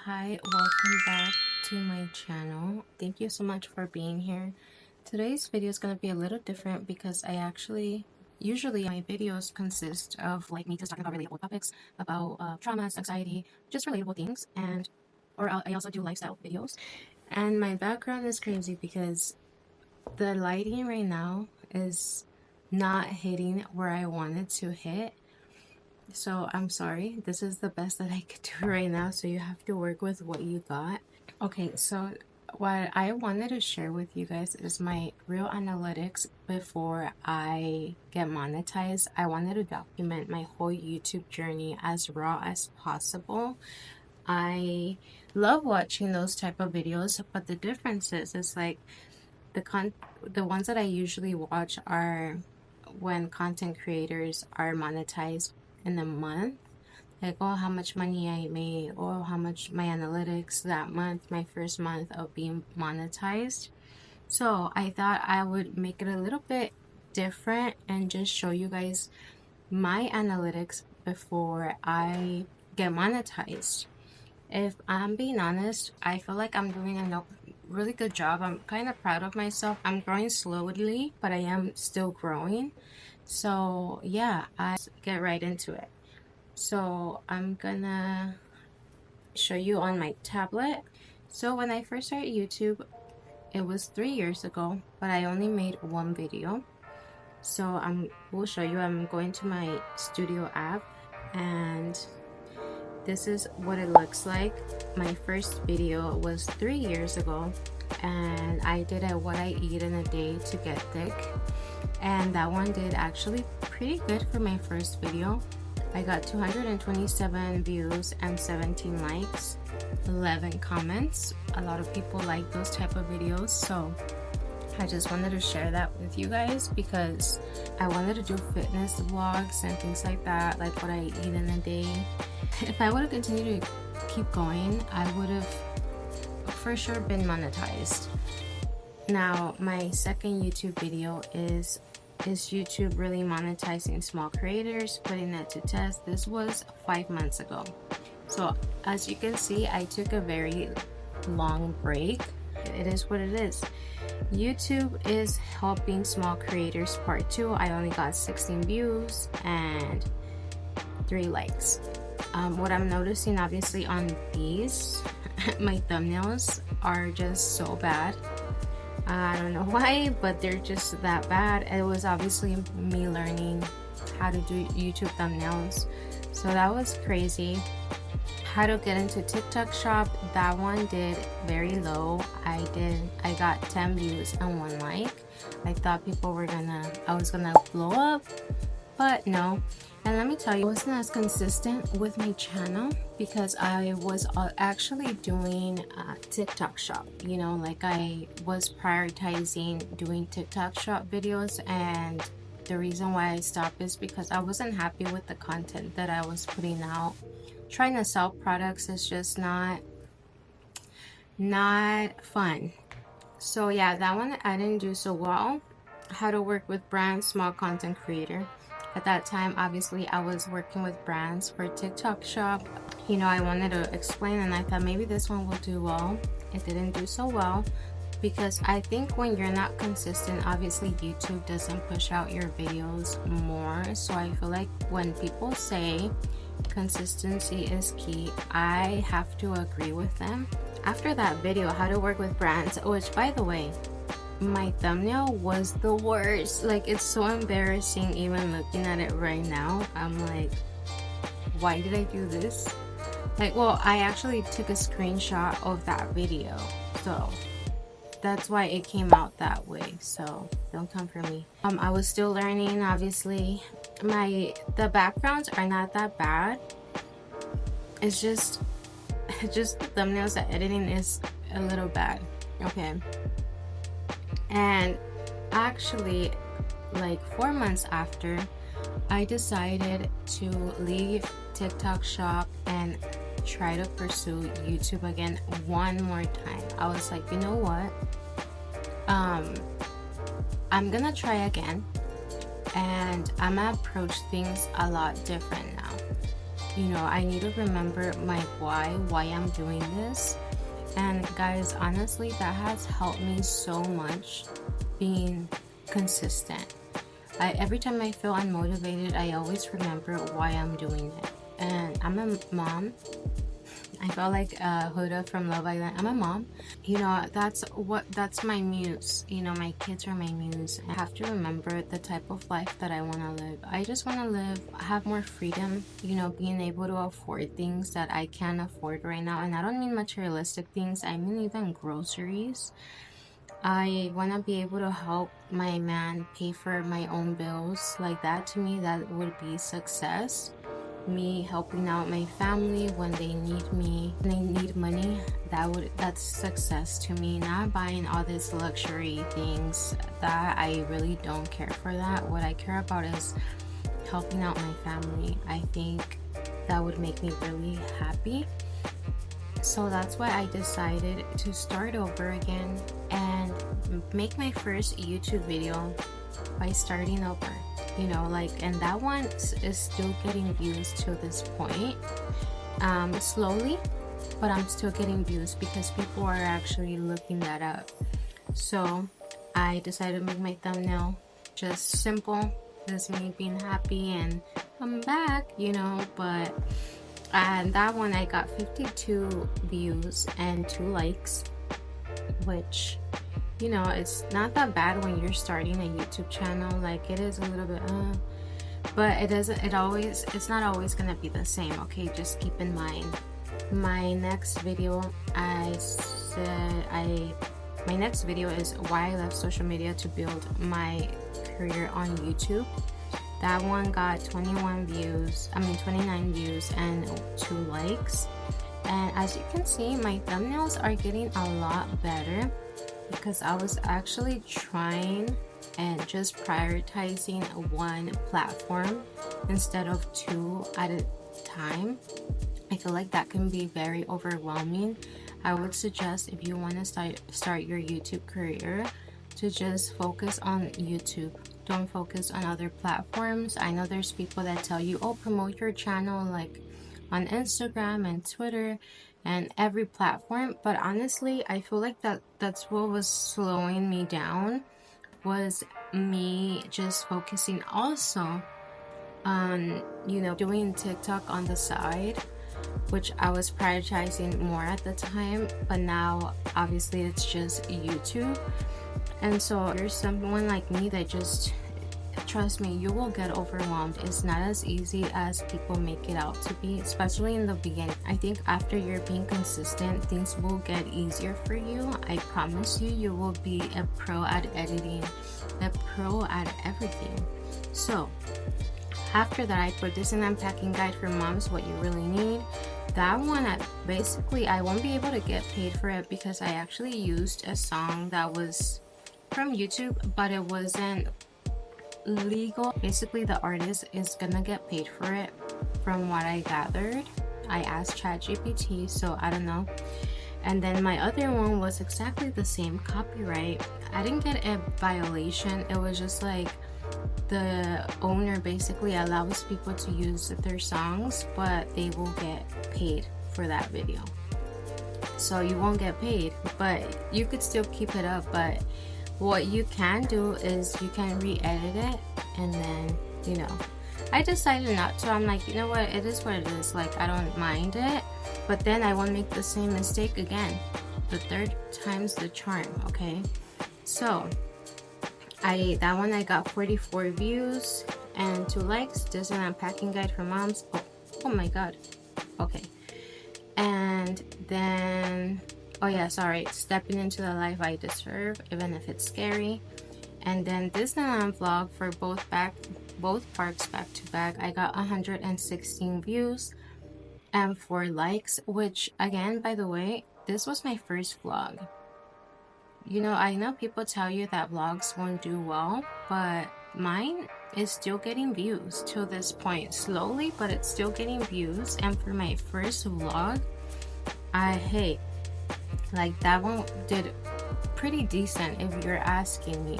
Hi, welcome back to my channel. Thank you so much for being here. Today's video is going to be a little different because usually my videos consist of like me just talking about relatable topics, about traumas, anxiety, just relatable things, or I also do lifestyle videos. And my background is crazy because the lighting right now is not hitting where I wanted to hit. So I'm sorry, this is the best that I could do right now, so you have to work with what you got. Okay, so what I wanted to share with you guys is my real analytics before I get monetized. I wanted to document my whole YouTube journey as raw as possible. I love watching those type of videos, but the difference is like the ones that I usually watch are when content creators are monetized in a month, like, oh, how much money I made, or how much my analytics that month, my first month of being monetized. So I thought I would make it a little bit different and just show you guys my analytics before I get monetized. If I'm being honest, I feel like I'm doing a really good job. I'm kind of proud of myself. I'm growing slowly, but I am still growing. So yeah, I get right into it. So I'm gonna show you on my tablet. So when I first started YouTube, it was 3 years ago, but I only made one video. So will show you. I'm going to my studio app, and this is what it looks like. My first video was 3 years ago, and I did a what I eat in a day to get thick, and that one did actually pretty good for my first video. I got 227 views and 17 likes, 11 comments. A lot of people like those type of videos, so I just wanted to share that with you guys because I wanted to do fitness vlogs and things like that, like what I eat in a day. If I would have continued to keep going, I would have for sure been monetized. Now, my second YouTube video is YouTube really monetizing small creators, putting it to test. This was 5 months ago. So as you can see, I took a very long break. It is what it is. YouTube is helping small creators part 2. I only got 16 views and 3 likes. What I'm noticing obviously on these, my thumbnails are just so bad. I don't know why, but they're just that bad. It was obviously me learning how to do YouTube thumbnails, so that was crazy. How to get into TikTok shop, that one did very low. I got 10 views and 1 like. I thought I was gonna blow up, but no. And let me tell you, I wasn't as consistent with my channel because I was actually doing TikTok shop. You know, like I was prioritizing doing TikTok shop videos, and the reason why I stopped is because I wasn't happy with the content that I was putting out. Trying to sell products is just not fun. So yeah, that one I didn't do so well. How to work with brands, small content creator. At that time, obviously, I was working with brands for TikTok shop. You know, I wanted to explain, and I thought maybe this one will do well. It didn't do so well because I think when you're not consistent, obviously YouTube doesn't push out your videos more. So I feel like when people say consistency is key, I have to agree with them. After that video, how to work with brands, which by the way, my thumbnail was the worst. Like, it's so embarrassing even looking at it right now. I'm like, why did I do this? Like, well, I actually took a screenshot of that video, so that's why it came out that way. So don't come for me. I was still learning. Obviously, the backgrounds are not that bad. It's just the thumbnails, the editing is a little bad. Okay. And actually, like 4 months after, I decided to leave TikTok shop and try to pursue YouTube again one more time. I was like, you know what? I'm gonna try again, and I'm gonna approach things a lot different now. you know, I need to remember my why I'm doing this. And guys, honestly, that has helped me so much, being consistent. Every time I feel unmotivated, I always remember why I'm doing it. And I'm a mom. I felt like Huda from Love Island. I'm a mom. You know, that's my muse. You know, my kids are my muse. I have to remember the type of life that I want to live. I just want to have more freedom, you know, being able to afford things that I can't afford right now. And I don't mean materialistic things, I mean even groceries. I want to be able to help my man pay for my own bills. Like that, to me, that would be success. Me helping out my family when they need me, when they need money, that's success to me. Not buying all these luxury things that I really don't care for. That what I care about is helping out my family. I think that would make me really happy. So that's why I decided to start over again and make my first YouTube video by starting over. You know, like, and that one is still getting views to this point, slowly, but I'm still getting views because people are actually looking that up. So I decided to make my thumbnail just simple, just me being happy and I'm back, you know. But and that one I got 52 views and 2 likes, which, you know, it's not that bad when you're starting a YouTube channel. Like, it is a little bit but it's not always gonna be the same, okay? Just keep in mind. My next video, my next video is why I left social media to build my career on YouTube. That one got 29 views and 2 likes. And as you can see, my thumbnails are getting a lot better, because I was actually trying and just prioritizing one platform instead of 2 at a time. I feel like that can be very overwhelming. I would suggest, if you want to start your YouTube career, to just focus on YouTube. Don't focus on other platforms. I know there's people that tell you, oh, promote your channel like on Instagram and Twitter and every platform, but honestly, I feel like that's what was slowing me down, was me just focusing also on, you know, doing TikTok on the side, which I was prioritizing more at the time, but now obviously it's just YouTube. And so there's someone like me that just, trust me, you will get overwhelmed. It's not as easy as people make it out to be, especially in the beginning. I think after you're being consistent, things will get easier for you. I promise you, you will be a pro at editing, a pro at everything. So after that, I put this in unpacking guide for moms, what you really need. That one, basically, I won't be able to get paid for it because I actually used a song that was from YouTube, but it wasn't legal. Basically, the artist is gonna get paid for it, from what I gathered. I asked ChatGPT, so I don't know. And then my other one was exactly the same, copyright. I didn't get a violation. It was just like the owner basically allows people to use their songs, but they will get paid for that video. So you won't get paid, but you could still keep it up. But what you can do is you can re-edit it, and then, you know, I decided not to. I'm like, you know what, it is what it is. Like, I don't mind it, but then I won't make the same mistake again. The third time's the charm, okay? So that one I got 44 views and 2 likes. This is an unpacking guide for moms. Oh my god. Okay. And then, oh yeah, sorry, stepping into the life I deserve, even if it's scary. And then Disneyland vlog for both parks back to back. I got 116 views and 4 likes, which again, by the way, this was my first vlog. You know, I know people tell you that vlogs won't do well, but mine is still getting views to this point, slowly, but it's still getting views. And for my first vlog, like, that one did pretty decent, if you're asking me.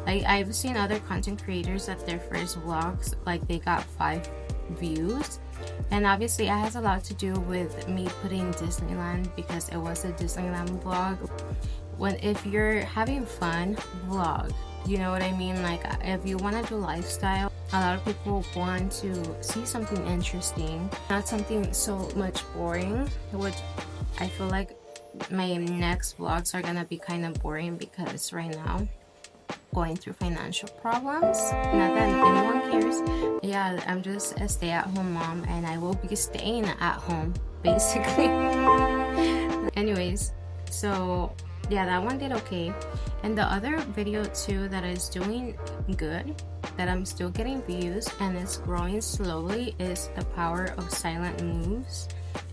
Like, I've seen other content creators that their first vlogs, like, they got 5 views, And obviously it has a lot to do with me putting Disneyland because it was a Disneyland vlog. If you're having fun, vlog, you know what I mean? Like if you want to do lifestyle, a lot of people want to see something interesting, not something so much boring, which I feel like my next vlogs are gonna be kind of boring because right now going through financial problems. Not that anyone cares. Yeah, I'm just a stay-at-home mom and I will be staying at home basically. Anyways, so yeah, that one did okay. And the other video too that is doing good, that I'm still getting views and it's growing slowly, is the power of silent moves.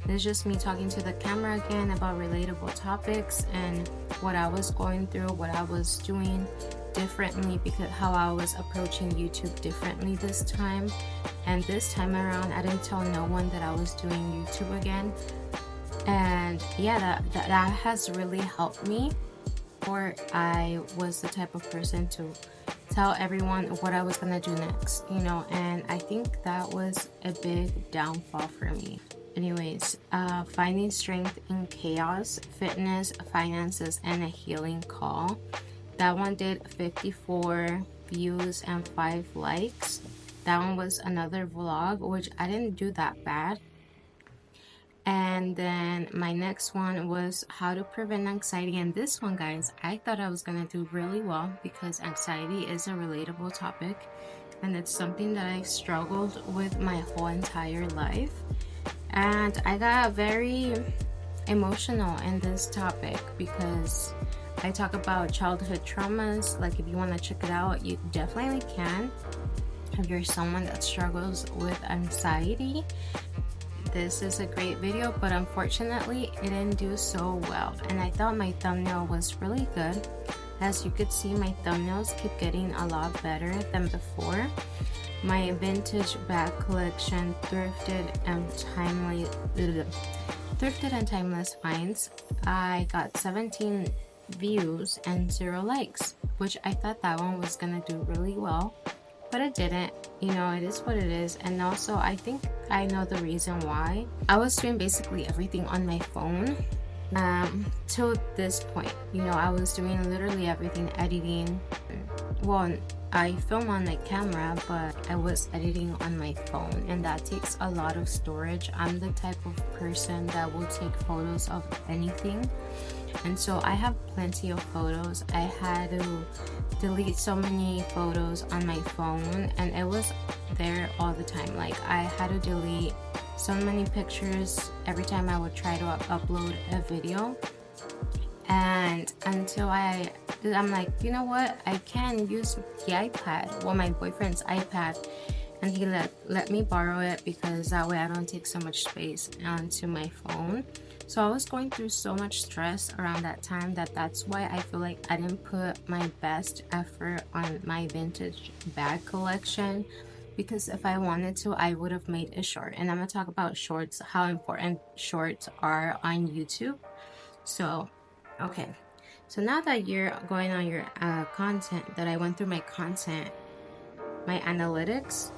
It's just me talking to the camera again about relatable topics and what I was going through, what I was doing differently, because how I was approaching YouTube differently this time. And this time around I didn't tell no one that I was doing YouTube again. And yeah, that has really helped me. Or I was the type of person to tell everyone what I was gonna do next, you know, and I think that was a big downfall for me. Anyways, finding strength in chaos, fitness, finances, and a healing call. That one did 54 views and 5 likes. That one was another vlog, which I didn't do that bad. And then my next one was how to prevent anxiety. And this one, guys, I thought I was gonna do really well because anxiety is a relatable topic and it's something that I struggled with my whole entire life. And I got very emotional in this topic because I talk about childhood traumas. Like if you want to check it out, you definitely can. If you're someone that struggles with anxiety, this is a great video, but unfortunately it didn't do so well. And I thought my thumbnail was really good. As you could see, my thumbnails keep getting a lot better than before. My vintage bag collection, thrifted and timeless finds, I got 17 views and 0 likes, which I thought that one was gonna do really well, but it didn't. You know, it is what it is. And also I think I know the reason why. I was doing basically everything on my phone till this point. You know, I was doing literally everything, editing. Well, I film on my camera, but I was editing on my phone, and that takes a lot of storage. I'm the type of person that will take photos of anything, and so I have plenty of photos. I had to delete so many photos on my phone, and it was there all the time. Like I had to delete so many pictures every time I would try to upload a video. And until I'm like, you know what, I can use the iPad, well, my boyfriend's iPad, and he let me borrow it because that way I don't take so much space onto my phone. So I was going through so much stress around that time that's why I feel like I didn't put my best effort on my vintage bag collection, because if I wanted to, I would have made a short. And I'm gonna talk about shorts, how important shorts are on YouTube. So okay, so now that you're going on your content, that I went through my content, my analytics,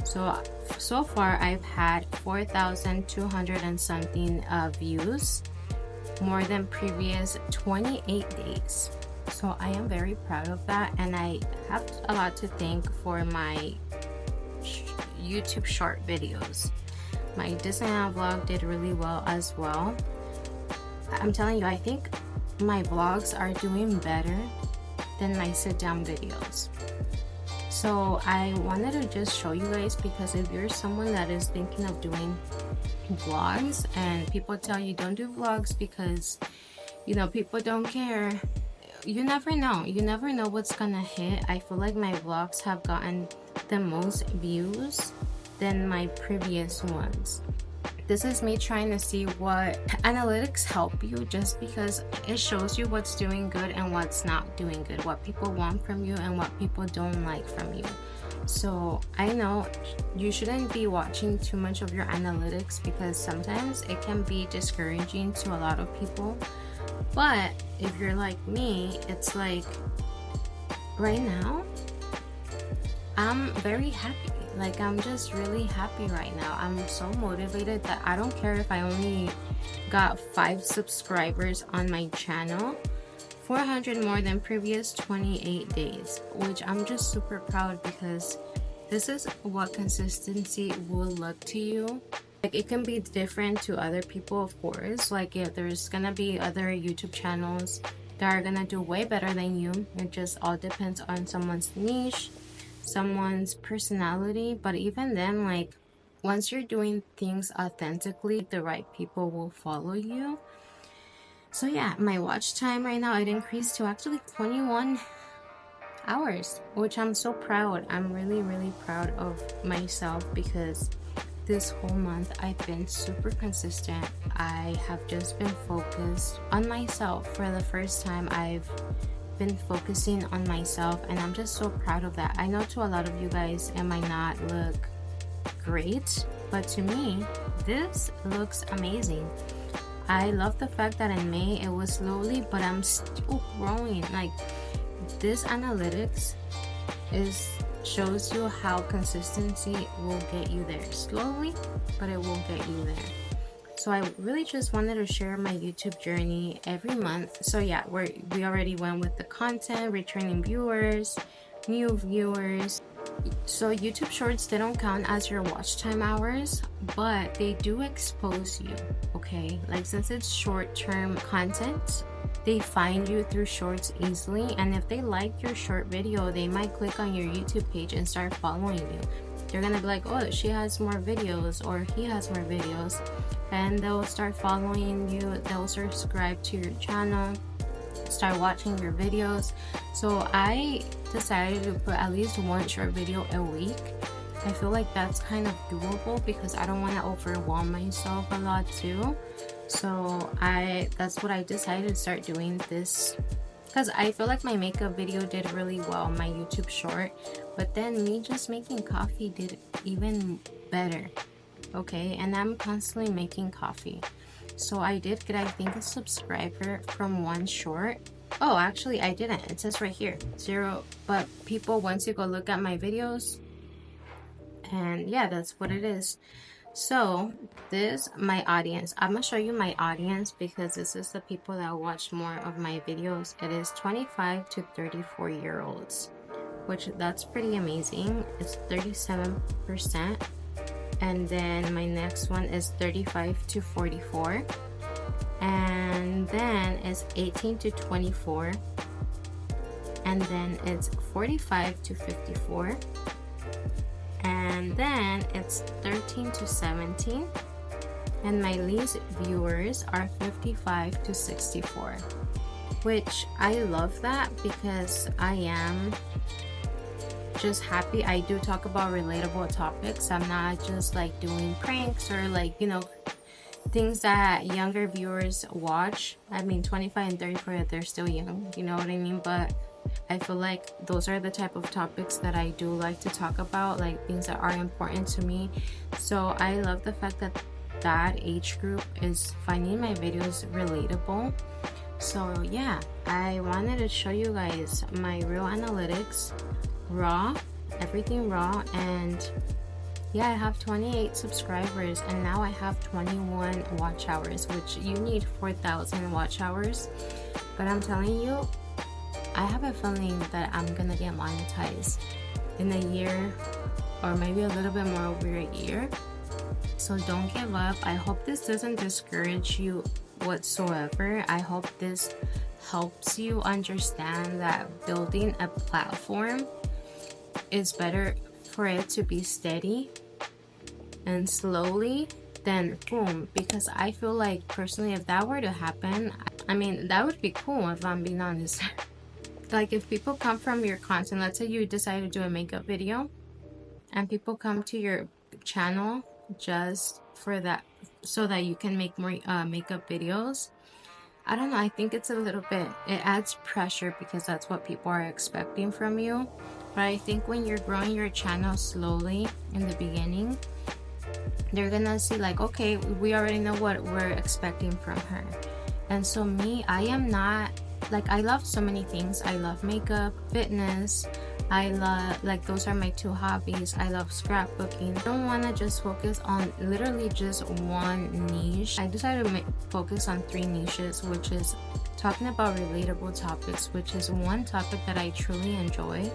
so far I've had 4,200 and something views, more than previous 28 days. So I am very proud of that, and I have a lot to thank for my YouTube short videos. My Disneyland vlog did really well as well. I'm telling you, I think my vlogs are doing better than my sit-down videos. So I wanted to just show you guys, because if you're someone that is thinking of doing vlogs and people tell you don't do vlogs because, you know, people don't care, you never know. You never know what's gonna hit. I feel like my vlogs have gotten the most views than my previous ones. This is me trying to see what analytics help you, just because it shows you what's doing good and what's not doing good, what people want from you and what people don't like from you. So I know you shouldn't be watching too much of your analytics, because sometimes it can be discouraging to a lot of people. But if you're like me, it's like right now I'm very happy. Like, I'm just really happy right now. I'm so motivated that I don't care if I only got 5 subscribers on my channel, 400 more than previous 28 days, which I'm just super proud, because this is what consistency will look to you. Like, it can be different to other people, of course. Like, yeah, there's gonna be other YouTube channels that are gonna do way better than you. It just all depends on someone's niche, someone's personality. But even then, like, once you're doing things authentically, the right people will follow you. So yeah, my watch time right now, it increased to actually 21 hours, which I'm so proud. I'm really proud of myself, because this whole month I've been super consistent. I have just been focused on myself. For the first time, I've been focusing on myself, and I'm just so proud of that. I know to a lot of you guys it might not look great, but to me this looks amazing. I love the fact that in May it was slowly, but I'm still growing. Like, this analytics shows you how consistency will get you there. Slowly, but it will get you there. So I really just wanted to share my YouTube journey every month. So yeah, we already went with the content, returning viewers, new viewers. So YouTube shorts, they don't count as your watch time hours, but they do expose you, okay? Like, since it's short-term content, they find you through shorts easily, and if they like your short video, they might click on your YouTube page and start following you. They're gonna be like, oh, she has more videos, or he has more videos, and they'll start following you. They'll subscribe to your channel, start watching your videos. So I decided to put at least one short video a week. I feel like that's kind of doable, because I don't want to overwhelm myself a lot too. So that's what I decided to start doing this, because I feel like my makeup video did really well, my YouTube short, but then me just making coffee did even better, okay? And I'm constantly making coffee. So I did get, I think, a subscriber from one short. Oh, actually I didn't. It says right here 0, but people, once you go look at my videos, and yeah, that's what it is. So this, my audience, I'm gonna show you my audience, because this is the people that watch more of my videos. It is 25 to 34 year olds, which that's pretty amazing. It's 37%. And then my next one is 35 to 44, and then it's 18 to 24, and then it's 45 to 54, and then it's 13 to 17, and my least viewers are 55 to 64, which I love that, because I am just happy. I do talk about relatable topics. I'm not just like doing pranks or, like, you know, things that younger viewers watch. I mean, 25 and 34, they're still young, you know what I mean? But I feel like those are the type of topics that I do like to talk about, like things that are important to me. So I love the fact that that age group is finding my videos relatable. So yeah, I wanted to show you guys my real analytics, raw, everything raw. And yeah, I have 28 subscribers, and now I have 21 watch hours, which you need 4,000 watch hours. But I'm telling you, I have a feeling that I'm gonna get monetized in a year, or maybe a little bit more over a year. So don't give up. I hope this doesn't discourage you whatsoever. I hope this helps you understand that building a platform is better for it to be steady and slowly than boom. Because I feel like, personally, if that were to happen, I mean, that would be cool, if I'm being honest. Like, if people come from your content, let's say you decide to do a makeup video and people come to your channel just for that, so that you can make more makeup videos. I don't know, I think it's a little bit, it adds pressure, because that's what people are expecting from you. But I think when you're growing your channel slowly in the beginning, they're gonna see like, okay, we already know what we're expecting from her. And so me, I am not, like, I love so many things. I love makeup, fitness, I love, like, those are my two hobbies. I love scrapbooking. I don't want to just focus on literally just one niche. I decided to focus on 3 niches, which is talking about relatable topics, which is one topic that I truly enjoy.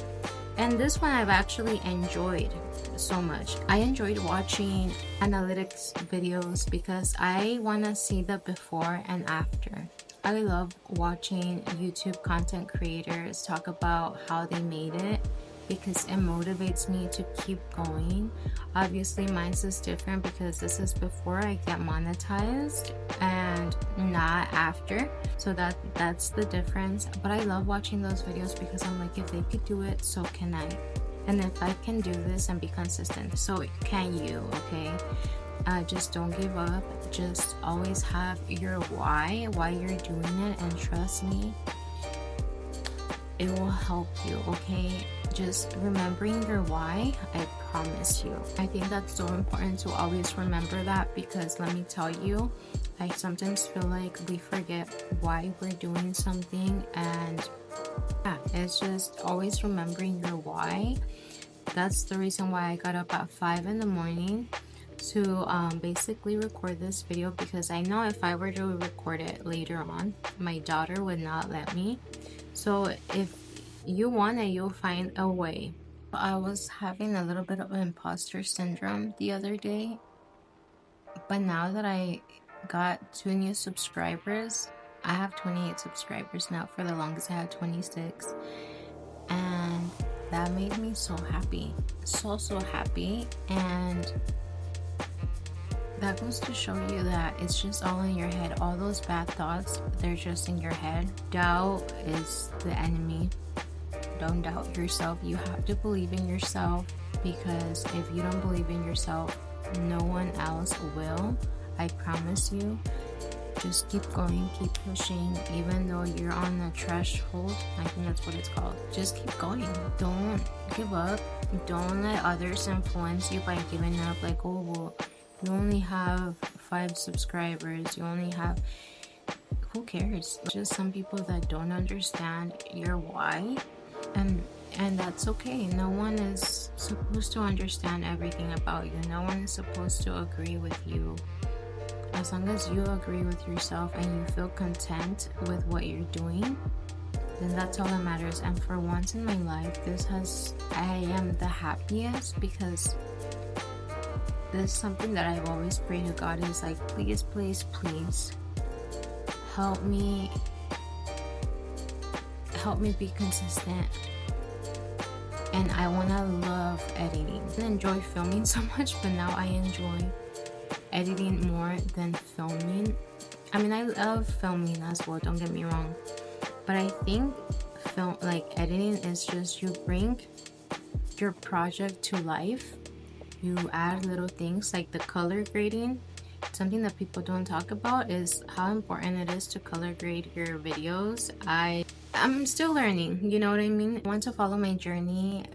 And this one I've actually enjoyed so much. I enjoyed watching analytics videos because I want to see the before and after. I love watching YouTube content creators talk about how they made it because it motivates me to keep going. Obviously mine's is different because this is before I get monetized and not after, so that's the difference. But I love watching those videos because I'm like, if they could do it, so can I. And if I can do this and be consistent, so can you. Okay, just don't give up. Just always have your why you're doing it, and trust me, it will help you. Okay, just remembering your why, I promise you. I think that's so important to always remember that, because let me tell you, I sometimes feel like we forget why we're doing something. And yeah, it's just always remembering your why. That's the reason why I got up at 5 in the morning to basically record this video, because I know if I were to record it later on, my daughter would not let me. So if you want it, you'll find a way. I was having a little bit of imposter syndrome the other day, but now that I got 2 new subscribers, I have 28 subscribers now. For the longest I had 26, and that made me so happy, so happy. And that goes to show you that it's just all in your head. All those bad thoughts, they're just in your head. Doubt is the enemy. Don't doubt yourself. You have to believe in yourself, because if you don't believe in yourself, no one else will. I promise you. Just keep going, keep pushing, even though you're on a threshold. I think that's what it's called. Just keep going. Don't give up. Don't let others influence you by giving up. Like, oh, well, you only have 5 subscribers. You only have... Who cares? Just some people that don't understand your why. And that's okay. No one is supposed to understand everything about you. No one is supposed to agree with you. As long as you agree with yourself and you feel content with what you're doing, then that's all that matters. And for once in my life, I am the happiest, because this is something that I've always prayed to God, is like, please, please, please help me be consistent. And I want to love editing. I didn't enjoy filming so much, but now I enjoy editing more than filming. I mean, I love filming as well, don't get me wrong, but I think editing is just, you bring your project to life. You add little things like the color grading. Something that people don't talk about is how important it is to color grade your videos. I'm still learning, you know what I mean? I want to follow my journey.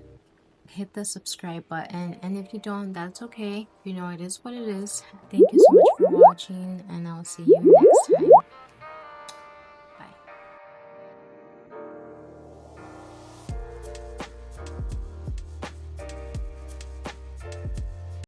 Hit the subscribe button, and if you don't, that's okay. You know, it is what it is. Thank you so much for watching, and I'll see you next time.